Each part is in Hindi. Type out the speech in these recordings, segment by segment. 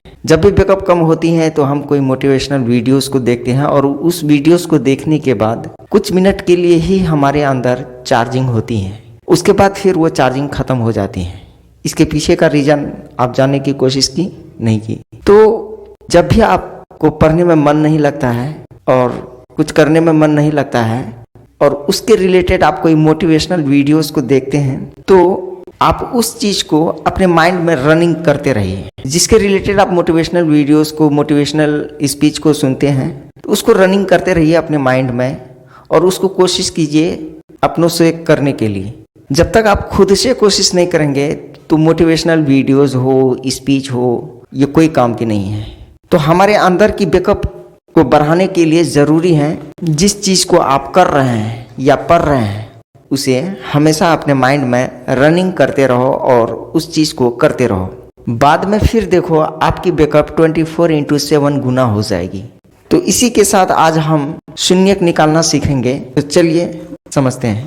जब भी बैकअप कम होती है तो हम कोई मोटिवेशनल वीडियोस को देखते हैं और उस वीडियोस को देखने के बाद कुछ मिनट के लिए ही हमारे अंदर चार्जिंग होती है, उसके बाद फिर वो चार्जिंग खत्म हो जाती है। इसके पीछे का रीज़न आप जानने की कोशिश की नहीं की? तो जब भी आपको पढ़ने में मन नहीं लगता है और कुछ करने में मन नहीं लगता है और उसके रिलेटेड आप कोई मोटिवेशनल वीडियोस को देखते हैं तो आप उस चीज़ को अपने माइंड में रनिंग करते रहिए। जिसके रिलेटेड आप मोटिवेशनल वीडियोस को, मोटिवेशनल स्पीच को सुनते हैं तो उसको रनिंग करते रहिए अपने माइंड में और उसको कोशिश कीजिए अपनों से करने के लिए। जब तक आप खुद से कोशिश नहीं करेंगे तो मोटिवेशनल वीडियोस हो, स्पीच हो, ये कोई काम की नहीं है। तो हमारे अंदर की बैकअप को बढ़ाने के लिए ज़रूरी है जिस चीज़ को आप कर रहे हैं या पढ़ रहे हैं उसे हमेशा अपने माइंड में रनिंग करते रहो और उस चीज़ को करते रहो। बाद में फिर देखो आपकी बैकअप 24/7 गुना हो जाएगी। तो इसी के साथ आज हम शून्यक निकालना सीखेंगे। तो चलिए समझते हैं।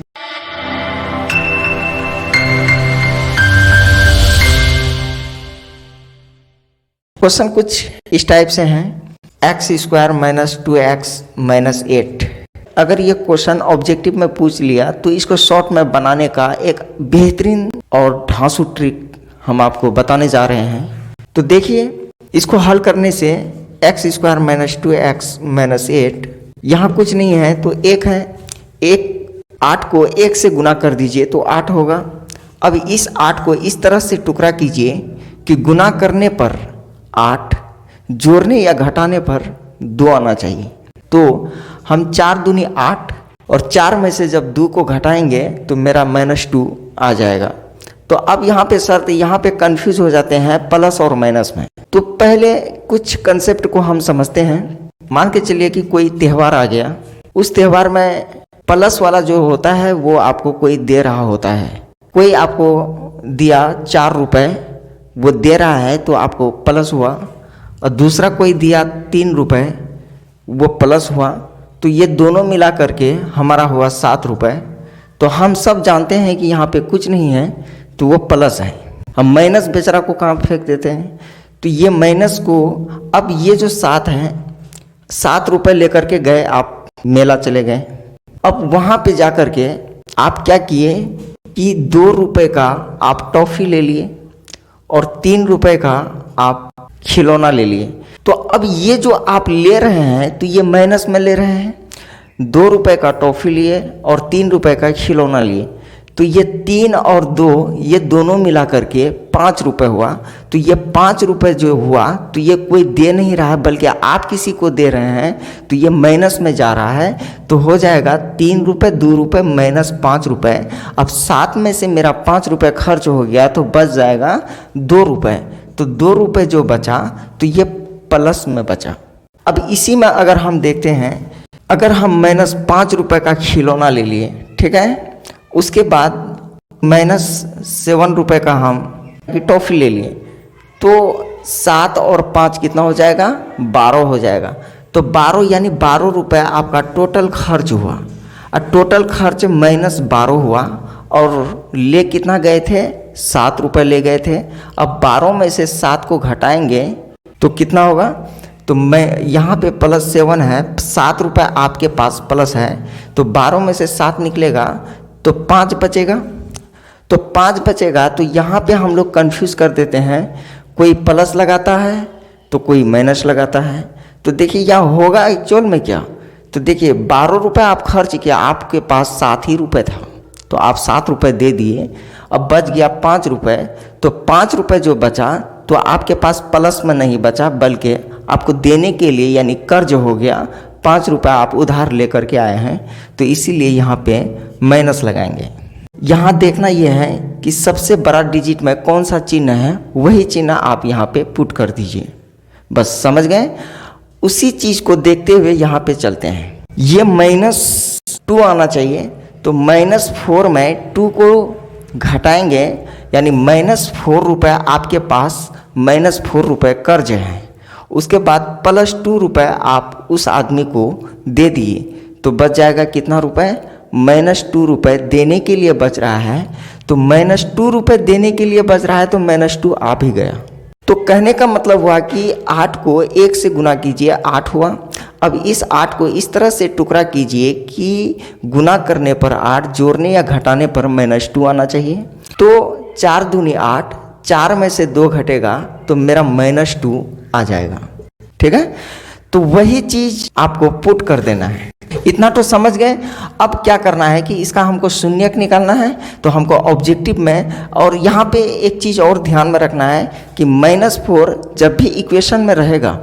क्वेश्चन कुछ इस टाइप से हैं, x² - 2x - 8। अगर ये क्वेश्चन ऑब्जेक्टिव में पूछ लिया तो इसको शॉर्ट में बनाने का एक बेहतरीन और धांसू ट्रिक हम आपको बताने जा रहे हैं। तो देखिए, इसको हल करने से x² - 2x - 8 यहाँ कुछ नहीं है तो एक है, 8 को 1 से गुना कर दीजिए तो 8 होगा। अब इस 8 को इस तरह से टुकड़ा कीजिए कि गुना करने पर 8, जोड़ने या घटाने पर 2 आना चाहिए। तो हम 4 दूनी 8 और 4 में से जब 2 को घटाएंगे तो मेरा -2 आ जाएगा। तो अब यहाँ पे शर्त, यहाँ पे कंफ्यूज हो जाते हैं प्लस और माइनस में। तो पहले कुछ कंसेप्ट को हम समझते हैं। मान के चलिए कि कोई त्यौहार आ गया, उस त्यौहार में प्लस वाला जो होता है वो आपको कोई दे रहा होता है। कोई आपको दिया 4 रुपये, वो दे रहा है तो आपको प्लस हुआ, और दूसरा कोई दिया 3 रुपये, वो प्लस हुआ। तो ये दोनों मिला करके हमारा हुआ 7 रुपये। तो हम सब जानते हैं कि यहाँ पे कुछ नहीं है तो वो प्लस है। हम माइनस बेचारा को कहाँ फेंक देते हैं। तो ये माइनस को, अब ये जो 7 है, 7 रुपये लेकर के गए आप, मेला चले गए। अब वहाँ पे जा कर के आप क्या किए कि 2 रुपये का आप टॉफ़ी ले लिए और 3 रुपये का आप खिलौना ले लिए। तो अब ये जो आप ले रहे हैं तो ये माइनस में ले रहे हैं। 2 रुपये का टॉफ़ी लिए और 3 रुपये का खिलौना लिए, तो ये 3 और 2 ये दोनों मिला करके 5 रुपये हुआ। तो ये 5 रुपये जो हुआ तो ये कोई दे नहीं रहा है बल्कि आप किसी को दे रहे हैं, तो ये माइनस में जा रहा है। तो हो जाएगा 3 रुपये, 2 रुपये माइनस 5 रुपये। अब 7 में से मेरा 5 रुपये खर्च हो गया तो बच जाएगा 2 रुपये। तो 2 रुपये जो बचा तो ये प्लस में बचा। अब इसी में अगर हम देखते हैं, अगर हम -5 रुपये का खिलौना ले लिए, ठीक है, उसके बाद -7 रुपये का हम टॉफ़ी ले लिए, तो 7 और 5 कितना हो जाएगा? 12 हो जाएगा। तो 12 यानी 12 रुपये आपका टोटल खर्च हुआ, और टोटल खर्च -12 हुआ। और ले कितना गए थे? 7 रुपये ले गए थे। अब 12 में से 7 को घटाएंगे तो कितना होगा? तो मैं यहाँ पे +7 है, 7 रुपये आपके पास प्लस है, तो 12 में से 7 निकलेगा तो 5 बचेगा। तो 5 बचेगा तो यहाँ पे हम लोग कंफ्यूज कर देते हैं, कोई प्लस लगाता है तो कोई माइनस लगाता है। तो देखिए यहाँ होगा एक्चुअल में क्या, तो देखिए 12 रुपये आप खर्च किया, आपके पास 7 ही रुपये था तो आप 7 रुपये दे दिए। अब बच गया 5 रुपये, तो 5 रुपये जो बचा तो आपके पास प्लस में नहीं बचा बल्कि आपको देने के लिए यानी कर्ज हो गया। 5 रुपये आप उधार लेकर के आए हैं, तो इसीलिए यहाँ पे माइनस लगाएंगे। यहाँ देखना यह है कि सबसे बड़ा डिजिट में कौन सा चिन्ह है, वही चिन्ह आप यहाँ पे पुट कर दीजिए। बस समझ गए? उसी चीज़ को देखते हुए यहाँ पे चलते हैं। ये -2 आना चाहिए, तो -4 में 2 को घटाएंगे यानी -4 रुपये आपके पास -4 रुपये कर्ज है। उसके बाद +2 रुपये आप उस आदमी को दे दिए, तो बच जाएगा कितना रुपये? -2 रुपये देने के लिए बच रहा है। तो -2 रुपये देने के लिए बच रहा है तो -2 आ भी गया। तो कहने का मतलब हुआ कि 8 को 1 से गुना कीजिए, 8 हुआ। अब इस 8 को इस तरह से टुकड़ा कीजिए कि गुना करने पर 8, जोड़ने या घटाने पर -2 आना चाहिए। तो 4 दूनी 8, 4 में से 2 घटेगा तो मेरा -2 आ जाएगा। ठीक है, तो वही चीज आपको पुट कर देना है। इतना तो समझ गए। अब क्या करना है कि इसका हमको शून्यक निकालना है, तो हमको ऑब्जेक्टिव में, और यहाँ पे एक चीज़ और ध्यान में रखना है कि -4 जब भी इक्वेशन में रहेगा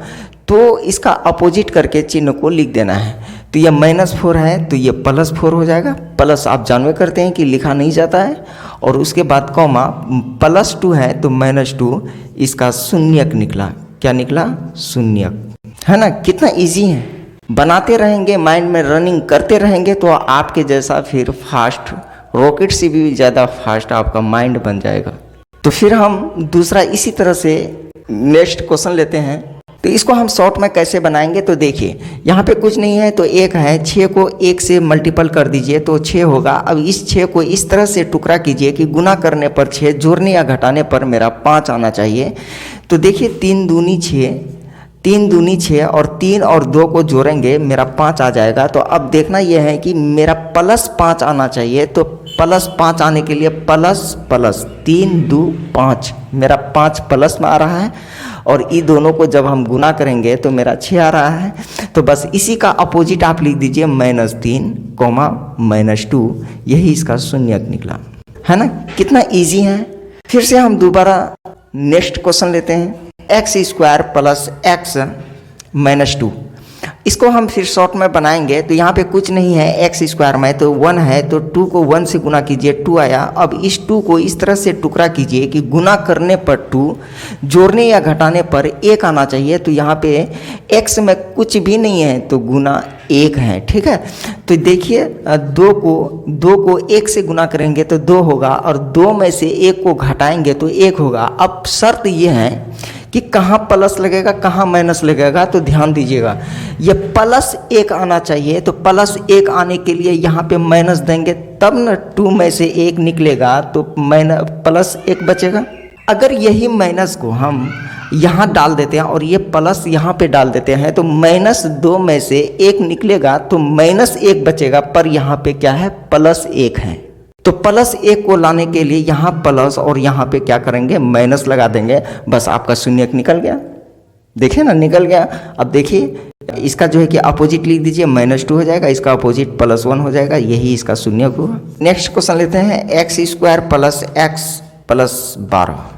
तो इसका अपोजिट करके चिन्ह को लिख देना है। तो ये -4 है तो ये +4 हो जाएगा। प्लस आप जानवे करते हैं कि लिखा नहीं जाता है, और उसके बाद कॉमा, +2 है तो -2, इसका शून्यक निकला। क्या निकला? शून्यक। है ना, कितना इजी है। बनाते रहेंगे, माइंड में रनिंग करते रहेंगे तो आपके जैसा फिर फास्ट, रॉकेट से भी ज़्यादा फास्ट आपका माइंड बन जाएगा। तो फिर हम दूसरा इसी तरह से नेक्स्ट क्वेश्चन लेते हैं। तो इसको हम शॉर्ट में कैसे बनाएंगे, तो देखिए यहाँ पे कुछ नहीं है तो 1 है, 6 को 1 से मल्टीपल कर दीजिए तो 6 होगा। अब इस 6 को इस तरह से टुकड़ा कीजिए कि गुना करने पर 6, जोड़ने या घटाने पर मेरा 5 आना चाहिए। तो देखिए 3 दूनी 6, 3 दूनी 6 और 3 और 2 को जोड़ेंगे मेरा 5 आ जाएगा। तो अब देखना यह है कि मेरा +5 आना चाहिए। तो +5 आने के लिए प्लस 3 2 5, मेरा 5 प्लस में आ रहा है, और ये दोनों को जब हम गुना करेंगे तो मेरा 6 आ रहा है। तो बस इसी का अपोजिट आप लिख दीजिए -3, -2, यही इसका शून्यक निकला। है ना, कितना ईजी है। फिर से हम दोबारा नेक्स्ट क्वेश्चन लेते हैं। x² + x - 2, इसको हम फिर शॉर्ट में बनाएंगे। तो यहाँ पे कुछ नहीं है, x² में तो 1 है तो 2 को 1 से गुना कीजिए, 2 आया। अब इस 2 को इस तरह से टुकड़ा कीजिए कि गुना करने पर 2, जोड़ने या घटाने पर 1 आना चाहिए। तो यहाँ पे x में कुछ भी नहीं है तो गुना 1 है। ठीक है, तो देखिए 2 को 1 से गुना करेंगे तो 2 होगा, और 2 में से 1 को घटाएंगे तो 1 होगा। अब शर्त ये है कि कहाँ प्लस लगेगा कहाँ माइनस लगेगा, तो ध्यान दीजिएगा, ये +1 आना चाहिए। तो +1 आने के लिए यहाँ पे माइनस देंगे तब न 2 में से 1 निकलेगा तो +1 बचेगा। अगर यही माइनस को हम यहाँ डाल देते हैं और ये प्लस यहाँ पे डाल देते हैं तो -2 में से 1 निकलेगा तो -1 बचेगा, पर यहाँ पे क्या है? +1 है। तो +1 को लाने के लिए यहाँ प्लस और यहाँ पे क्या करेंगे? माइनस लगा देंगे, बस आपका शून्यक निकल गया। देखिए ना, निकल गया। अब देखिए इसका जो है कि अपोजिट लिख दीजिए, -2 हो जाएगा, इसका अपोजिट +1 हो जाएगा, यही इसका शून्यक हुआ। नेक्स्ट क्वेश्चन लेते हैं, x² + x + 12।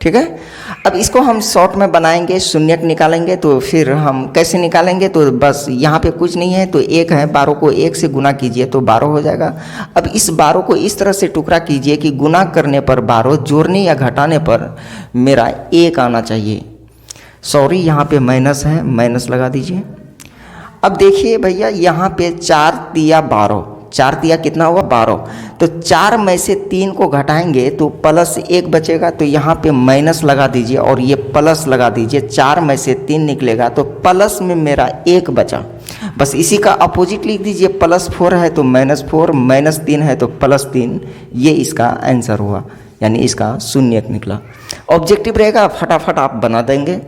ठीक है, अब इसको हम शॉर्ट में बनाएंगे, शून्यक निकालेंगे। तो फिर हम कैसे निकालेंगे? तो बस यहाँ पे कुछ नहीं है तो 1 है, 12 को 1 से गुना कीजिए तो 12 हो जाएगा। अब इस 12 को इस तरह से टुकड़ा कीजिए कि गुना करने पर 12, जोड़ने या घटाने पर मेरा 1 आना चाहिए। सॉरी, यहाँ पे माइनस है, माइनस लगा दीजिए। अब देखिए भैया, यहाँ पे 4 तिया 12, 4 तिया कितना हुआ? 12। तो 4 में से 3 को घटाएंगे तो +1 बचेगा, तो यहाँ पे माइनस लगा दीजिए और ये प्लस लगा दीजिए। 4 में से 3 निकलेगा तो प्लस में मेरा 1 बचा, बस इसी का अपोजिट लिख दीजिए। +4 है तो -4, -3 है तो +3, ये इसका आंसर हुआ, यानी इसका शून्यक निकला। ऑब्जेक्टिव रहेगा, फटाफट आप बना देंगे।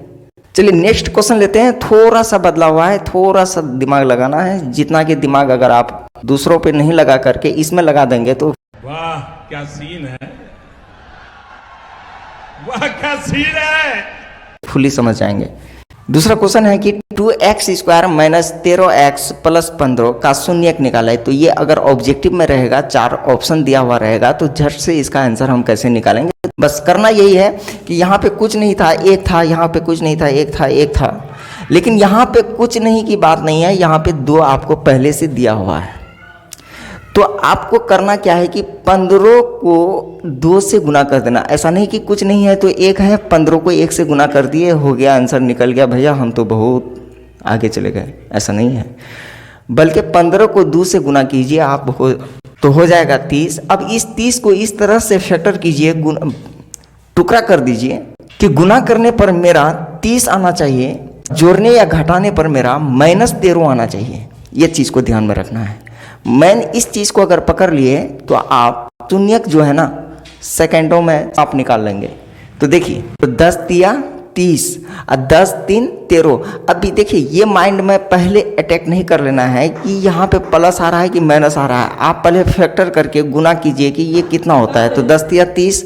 चलिए नेक्स्ट क्वेश्चन लेते हैं। थोड़ा सा बदला हुआ है, थोड़ा सा दिमाग लगाना है। जितना कि दिमाग अगर आप दूसरों पे नहीं लगा करके इसमें लगा देंगे तो वाह क्या सीन है, वाह क्या सीन है, फुली समझ जाएंगे। दूसरा क्वेश्चन है कि 2x² - 13x + 15 का शून्यक निकाला है। तो ये अगर ऑब्जेक्टिव में रहेगा, 4 ऑप्शन दिया हुआ रहेगा, तो झट से इसका आंसर हम कैसे निकालेंगे? बस करना यही है कि यहाँ पे कुछ नहीं था, 1 था, यहाँ पे कुछ नहीं था, 1 था, 1 था। लेकिन यहाँ पे कुछ नहीं की बात नहीं है, यहाँ पे 2 आपको पहले से दिया हुआ है। तो आपको करना क्या है कि 15 को 2 से गुना कर देना। ऐसा नहीं कि कुछ नहीं है तो 1 है, 15 को 1 से गुना कर दिए, हो गया, आंसर निकल गया, भैया हम तो बहुत आगे चले गए। ऐसा नहीं है, बल्कि 15 को 2 से गुना कीजिए आप, तो हो जाएगा 30। अब इस 30 को इस तरह से फैक्टर कीजिए, टुकड़ा कर दीजिए कि गुना करने पर मेरा 30 आना चाहिए, जोड़ने या घटाने पर मेरा -13 आना चाहिए। ये चीज़ को ध्यान में रखना है। मैंने इस चीज़ को अगर पकड़ लिए तो आप शून्यक जो है ना सेकेंडों में आप निकाल लेंगे। तो देखिए, तो 10 तिया 30 और 10 3 13। अभी देखिए, ये माइंड में पहले अटैक नहीं कर लेना है कि यहाँ पे प्लस आ रहा है कि माइनस आ रहा है। आप पहले फैक्टर करके गुना कीजिए कि ये कितना होता है। तो 10 तिया 30,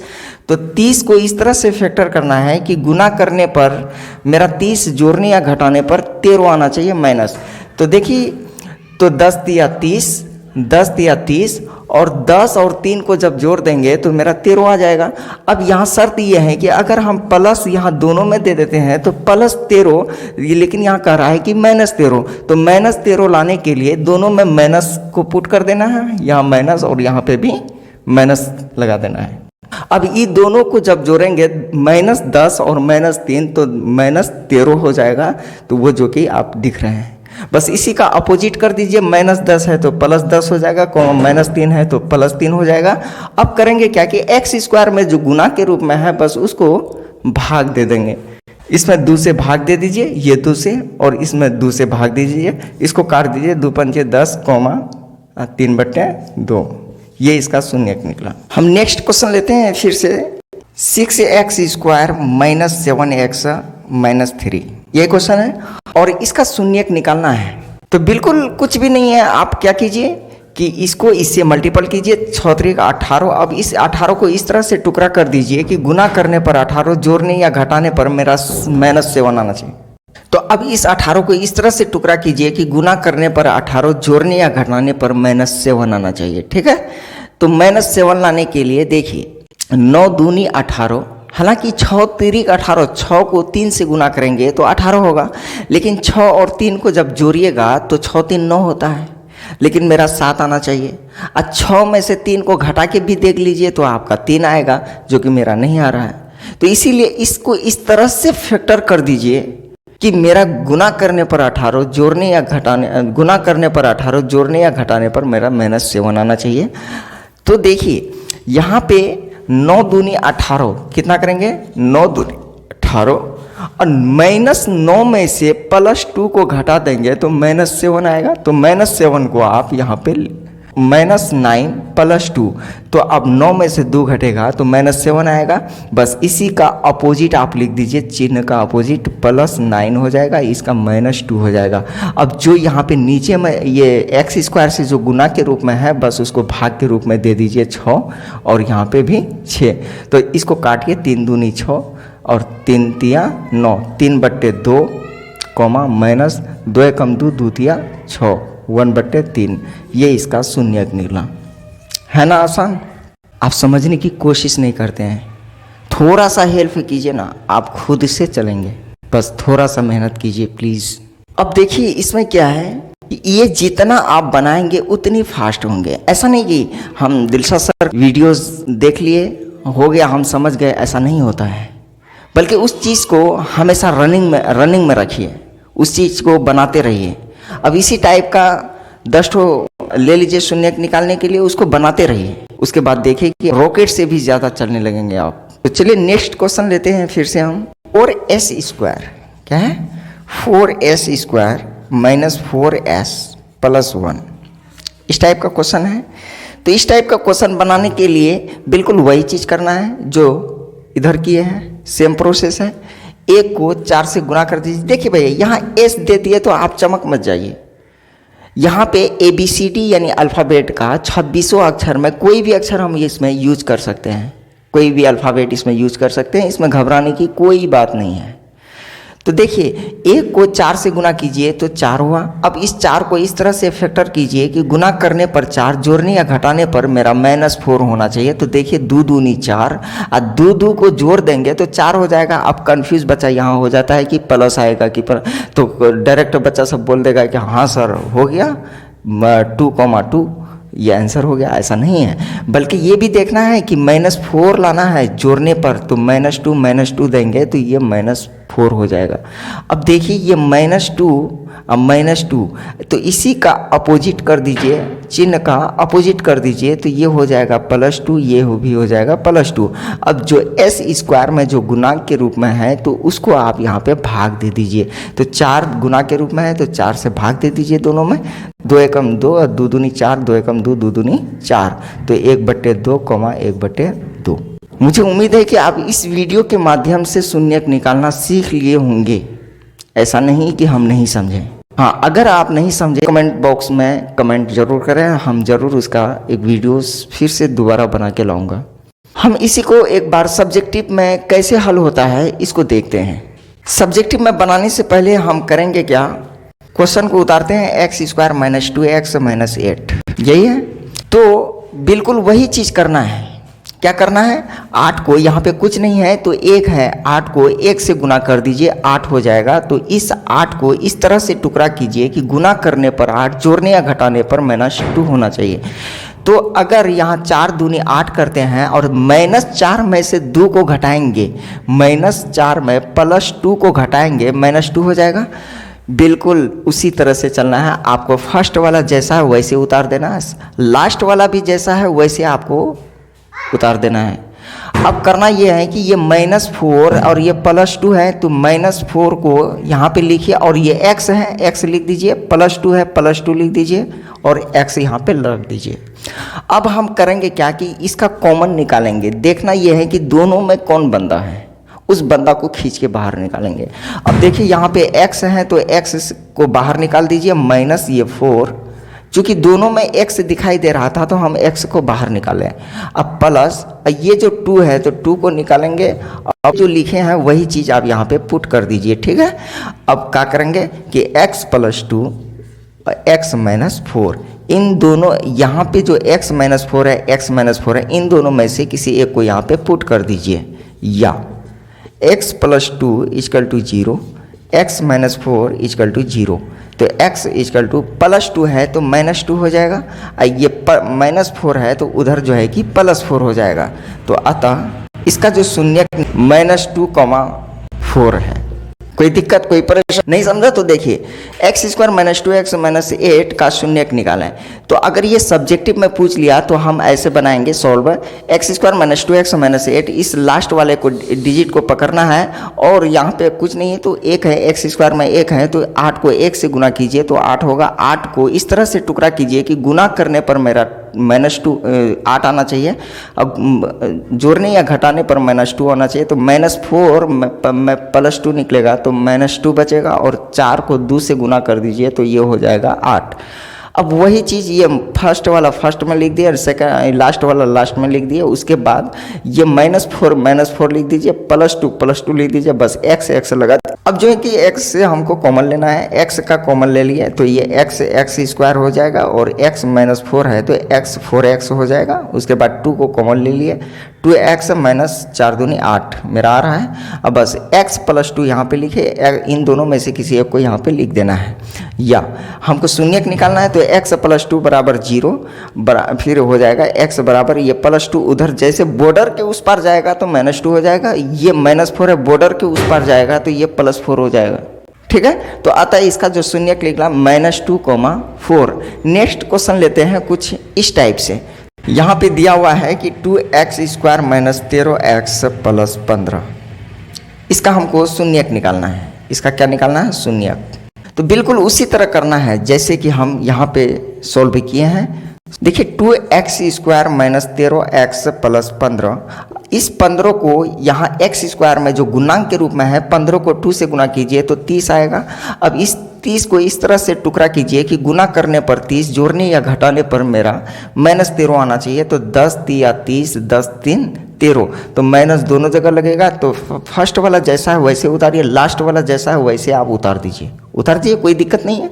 तो 30 को इस तरह से फैक्टर करना है कि गुना करने पर मेरा 30 जोड़ने या घटाने पर 13 आना चाहिए माइनस। तो देखिए, तो 10 तिया 30, 10 तिया 30 और 10 और 3 को जब जोड़ देंगे तो मेरा 13 आ जाएगा। अब यहाँ शर्त ये है कि अगर हम प्लस यहाँ दोनों में दे देते हैं तो प्लस 13, लेकिन यहाँ कह रहा है कि माइनस 13, तो माइनस 13 लाने के लिए दोनों में माइनस को पुट कर देना है, यहाँ माइनस और यहाँ पे भी माइनस लगा देना है। अब ये दोनों को जब जोड़ेंगे -10 और -3 तो -13 हो जाएगा। तो वो जो कि आप दिख रहे हैं, बस इसी का अपोजिट कर दीजिए। -10 है तो +10 हो जाएगा, -3 है तो +3 हो जाएगा। अब करेंगे क्या कि x² में जो गुना के रूप में है बस उसको भाग दे देंगे। इसमें 2 से भाग दे दीजिए, ये 2 से, और इसमें 2 से भाग दीजिए। इसको काट दीजिए, 2 पंचे 10, 3/2। ये इसका शून्यक निकला। हम नेक्स्ट क्वेश्चन लेते हैं फिर से। 6x² - 7x - 3 ये क्वेश्चन है और इसका शून्यक निकालना है। तो बिल्कुल कुछ भी नहीं है, आप क्या कीजिए कि इसको इससे मल्टीपल कीजिए, 6 3 18। अब इस 18 को इस तरह से टुकड़ा कर दीजिए कि गुना करने पर 18, जोड़ने या घटाने पर मेरा -7 आना चाहिए। तो अब इस 18 को इस तरह से टुकड़ा कीजिए कि गुना करने पर 18, जोड़ने या घटाने पर -7 आना चाहिए। ठीक है, तो -7 लाने के लिए देखिए, 9 दूनी 18, हालांकि 6 3 18, 6 को 3 से गुना करेंगे तो 18 होगा, लेकिन 6 और 3 को जब जोड़िएगा तो 6 3 9 होता है, लेकिन मेरा 7 आना चाहिए। और 6 में से 3 को घटा के भी देख लीजिए तो आपका 3 आएगा, जो कि मेरा नहीं आ रहा है। तो इसीलिए इसको इस तरह से फैक्टर कर दीजिए कि मेरा गुना करने पर 18, जोड़ने या घटाने, गुना करने पर 18, जोड़ने या घटाने पर मेरा -7 आना चाहिए। तो देखिए, यहाँ पे 9 दूनी 18 कितना करेंगे, 9 दूनी 18, और -9 में से +2 को घटा देंगे तो -7 आएगा। तो -7 को आप यहाँ पे -9 + 2, तो अब 9 में से 2 घटेगा तो -7 आएगा। बस इसी का अपोजिट आप लिख दीजिए, चिन्ह का अपोजिट +9 हो जाएगा, इसका -2 हो जाएगा। अब जो यहाँ पे नीचे में ये x² से जो गुना के रूप में है बस उसको भाग के रूप में दे दीजिए 6, और यहाँ पे भी 6। तो इसको काटिए, 3 दूनी 6 और 3 तिया 9, 3/2, -2 एकम 2, 2 तिया 6, 1/3। ये इसका शून्यक निकला। है ना आसान? आप समझने की कोशिश नहीं करते हैं। थोड़ा सा हेल्प कीजिए ना, आप खुद से चलेंगे। बस थोड़ा सा मेहनत कीजिए प्लीज़। अब देखिए, इसमें क्या है कि ये जितना आप बनाएंगे उतनी फास्ट होंगे। ऐसा नहीं कि हम दिलशाद सर वीडियोस देख लिए, हो गया, हम समझ गए, ऐसा नहीं होता है। बल्कि उस चीज़ को हमेशा रनिंग में रखिए, उस चीज़ को बनाते रहिए। अब इसी टाइप का 10 ठो ले लीजिए शून्यक निकालने के लिए, उसको बनाते रहिए। उसके बाद देखिए कि रॉकेट से भी ज़्यादा चलने लगेंगे आप। तो चलिए नेक्स्ट क्वेश्चन लेते हैं फिर से हम। 4s², क्या है, 4s² - 4s + 1, इस टाइप का क्वेश्चन है। तो इस टाइप का क्वेश्चन बनाने के लिए बिल्कुल वही चीज़ करना है जो इधर किए हैं, सेम प्रोसेस है। 1 को 4 से गुना कर दीजिए। देखिए भैया, यहाँ s दे दिए तो आप चमक मत जाइए। यहाँ पे ABCD यानी अल्फ़ाबेट का 26 अक्षर में कोई भी अक्षर हम इसमें यूज कर सकते हैं, कोई भी अल्फ़ाबेट इसमें यूज कर सकते हैं, इसमें घबराने की कोई बात नहीं है। तो देखिए, 1 को 4 से गुना कीजिए तो 4 हुआ। अब इस 4 को इस तरह से फैक्टर कीजिए कि गुना करने पर 4, जोड़ने या घटाने पर मेरा -4 होना चाहिए। तो देखिए, 2 दूनी 4 और 2 को जोड़ देंगे तो 4 हो जाएगा। अब कंफ्यूज बच्चा यहाँ हो जाता है कि प्लस आएगा कि तो डायरेक्ट बच्चा सब बोल देगा कि हाँ सर हो गया 2,2 ये आंसर हो गया। ऐसा नहीं है, बल्कि ये भी देखना है कि -4 लाना है जोड़ने पर, तो -2 देंगे तो ये -4 हो जाएगा। अब देखिए, ये -2 अब -2, तो इसी का अपोजिट कर दीजिए, चिन्ह का अपोजिट कर दीजिए तो ये हो जाएगा +2, ये भी हो जाएगा +2। अब जो s² में जो गुणांक के रूप में है तो उसको आप यहाँ पे भाग दे दीजिए। तो 4 गुना के रूप में है तो 4 से भाग दे दीजिए दोनों में, 2 एकम 2 और 2 दूनी 4, 2 एकम 2, 2 दूनी 4, तो 1/2, 1/2। मुझे उम्मीद है कि आप इस वीडियो के माध्यम से शून्यक निकालना सीख लिए होंगे। ऐसा नहीं कि हम नहीं समझें। हाँ, अगर आप नहीं समझे कमेंट बॉक्स में कमेंट जरूर करें, हम जरूर उसका एक वीडियो फिर से दोबारा बना के लाऊंगा। हम इसी को एक बार सब्जेक्टिव में कैसे हल होता है इसको देखते हैं। सब्जेक्टिव में बनाने से पहले हम करेंगे क्या, क्वेश्चन को उतारते हैं x square minus 2x minus 8, यही है। तो बिल्कुल वही चीज़ करना है। क्या करना है, 8 को यहाँ पे कुछ नहीं है तो 1 है, 8 को 1 से गुना कर दीजिए, 8 हो जाएगा। तो इस 8 को इस तरह से टुकड़ा कीजिए कि गुना करने पर 8, जोड़ने या घटाने पर -2 होना चाहिए। तो अगर यहाँ 4 दूनी 8 करते हैं और -4 में से 2 को घटाएंगे, -4 में +2 को घटाएंगे, -2 हो जाएगा। बिल्कुल उसी तरह से चलना है। आपको फर्स्ट वाला जैसा है वैसे उतार देना है, लास्ट वाला भी जैसा है वैसे आपको उतार देना है। अब करना यह है कि ये -4 और ये +2 है, तो -4 को यहाँ पे लिखिए और ये x है, x लिख दीजिए, +2 है, +2 लिख दीजिए और x यहाँ पे रख दीजिए। अब हम करेंगे क्या कि इसका कॉमन निकालेंगे। देखना यह है कि दोनों में कौन बंदा है, उस बंदा को खींच के बाहर निकालेंगे। अब देखिए यहाँ पे x है तो x को बाहर निकाल दीजिए, माइनस ये 4, चूँकि दोनों में x दिखाई दे रहा था तो हम x को बाहर निकालें। अब प्लस ये जो 2 है तो 2 को निकालेंगे। अब जो लिखे हैं वही चीज़ आप यहाँ पे पुट कर दीजिए, ठीक है। अब क्या करेंगे कि x + 2 x - 4, इन दोनों यहाँ पे जो x - 4 है, x - 4 है, इन दोनों में से किसी एक को यहाँ पे पुट कर दीजिए। या x + 2 = 0, x - 4 = 0। तो x = +2 है तो -2 हो जाएगा, ये -4 है तो उधर जो है कि +4 हो जाएगा। तो अतः इसका जो शून्यक -2,4 है। कोई दिक्कत, कोई परेशानी नहीं समझा तो देखिए, x² - 2x - 8 का शून्यक निकालें। तो अगर ये सब्जेक्टिव में पूछ लिया तो हम ऐसे बनाएंगे सॉल्वर, x² - 2x - 8, इस लास्ट वाले को डिजिट को पकड़ना है और यहाँ पे कुछ नहीं है तो 1 है, x² में 1 है तो 8 को 1 से गुना कीजिए तो 8 होगा। 8 को इस तरह से टुकड़ा कीजिए कि गुना करने पर मेरा -8 आना चाहिए, अब जोड़ने या घटाने पर -2 आना चाहिए। तो -4 में +2 निकलेगा तो -2 बचेगा और 4 को 2 से गुना कर दीजिए तो ये हो जाएगा 8। अब वही चीज़ ये फर्स्ट वाला फर्स्ट में लिख दिया और सेकंड लास्ट वाला लास्ट में लिख दिया। उसके बाद ये -4 लिख दीजिए, +2 लिख दीजिए, बस x लगा। अब जो है कि x से हमको कॉमन लेना है, x का कॉमन ले लिए तो ये x² हो जाएगा और x - 4 है तो x 4x हो जाएगा। उसके बाद 2 को कॉमन ले लिए, 2x - 4 दूनी 8 मेरा आ रहा है। अब बस x + 2 यहाँ पे लिखे, इन दोनों में से किसी एक को यहाँ पे लिख देना है। या हमको शून्यक निकालना है तो x + 2 = 0, फिर हो जाएगा x बराबर ये +2 उधर जैसे बॉर्डर के उस पार जाएगा तो -2 हो जाएगा, ये -4 है बॉर्डर के उस पार जाएगा तो ये +4 हो जाएगा, ठीक है। तो अतः इसका जो शून्यक निकला -2,4। नेक्स्ट क्वेश्चन लेते हैं कुछ इस टाइप से। यहाँ पे दिया हुआ है कि 2x² - 13x + 15, इसका हमको शून्यक निकालना है। इसका क्या निकालना है, शून्यक। तो बिल्कुल उसी तरह करना है जैसे कि हम यहाँ पे सॉल्व किए हैं। देखिए 2x² - 13x + 15, इस 15 को यहाँ x² में जो गुणांक के रूप में है 15 को 2 से गुना कीजिए तो 30 आएगा। अब इस 30 को इस तरह से टुकड़ा कीजिए कि गुना करने पर 30, जोड़ने या घटाने पर मेरा -13 आना चाहिए। तो 10 तिया 30, 10 3 13, तो माइनस दोनों जगह लगेगा। तो फर्स्ट वाला जैसा है वैसे उतारिए, लास्ट वाला जैसा है वैसे आप उतार दीजिए, कोई दिक्कत नहीं है।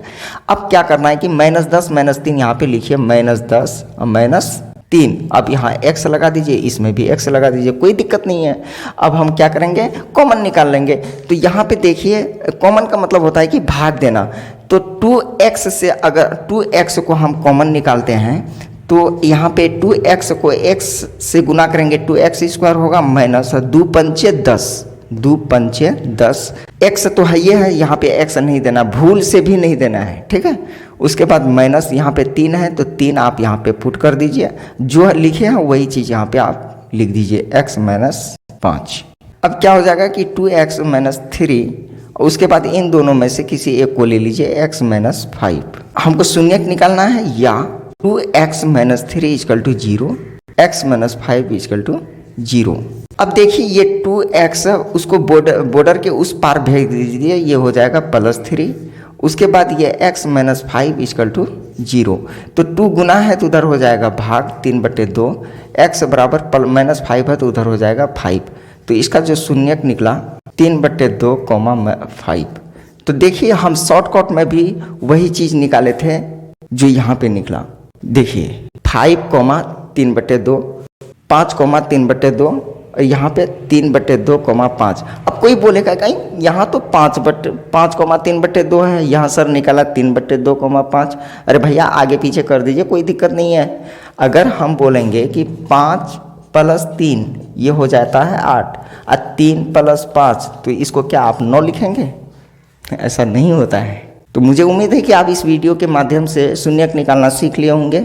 अब क्या करना है कि -10 -3 यहाँ पे लिखिए, -10 और -3। अब यहाँ x लगा दीजिए, इसमें भी x लगा दीजिए, कोई दिक्कत नहीं है। अब हम क्या करेंगे, कॉमन निकाल लेंगे। तो यहाँ पे देखिए कॉमन का मतलब होता है कि भाग देना। तो 2x से अगर 2x को हम कॉमन निकालते हैं तो यहाँ पे 2x को x से गुना करेंगे, 2x² होगा माइनस 2 पंचे 10, 2 पंचे 10। x तो है ये है, यहाँ पे x नहीं देना, भूल से भी नहीं देना है, ठीक है। उसके बाद माइनस यहाँ पे 3 है तो 3 आप यहाँ पे पुट कर दीजिए, जो लिखे हैं वही चीज़ यहाँ पे आप लिख दीजिए, x - 5। अब क्या हो जाएगा कि 2x - 3, उसके बाद इन दोनों में से किसी एक को ले लीजिए, x - 5। हमको शून्यक निकालना है, या 2x - 3 = 0, x - 5 = 0। अब देखिए ये 2x उसको बॉर्डर के उस पार भेज दीजिए, ये हो जाएगा +3। उसके बाद ये x - 5 = 0। तो 2 गुना है तो उधर हो जाएगा भाग 3/2, x बराबर -5 है तो उधर हो जाएगा 5। तो इसका जो शून्यक निकला 3/2, 5। तो देखिए हम शॉर्टकट में भी वही चीज़ निकाले थे जो यहाँ पे निकला। देखिए 5, 3/2, 5, 3/2, यहाँ पे 3/2, 5। अब कोई बोलेगा कहीं यहाँ तो 5, 3/2 है, यहाँ सर निकाला 3/2, 5। अरे भैया आगे पीछे कर दीजिए, कोई दिक्कत नहीं है। अगर हम बोलेंगे कि 5 + 3 ये हो जाता है 8 और 3 + 5, तो इसको क्या आप 9 लिखेंगे? ऐसा नहीं होता है। तो मुझे उम्मीद है कि आप इस वीडियो के माध्यम से शून्यक निकालना सीख लिए होंगे।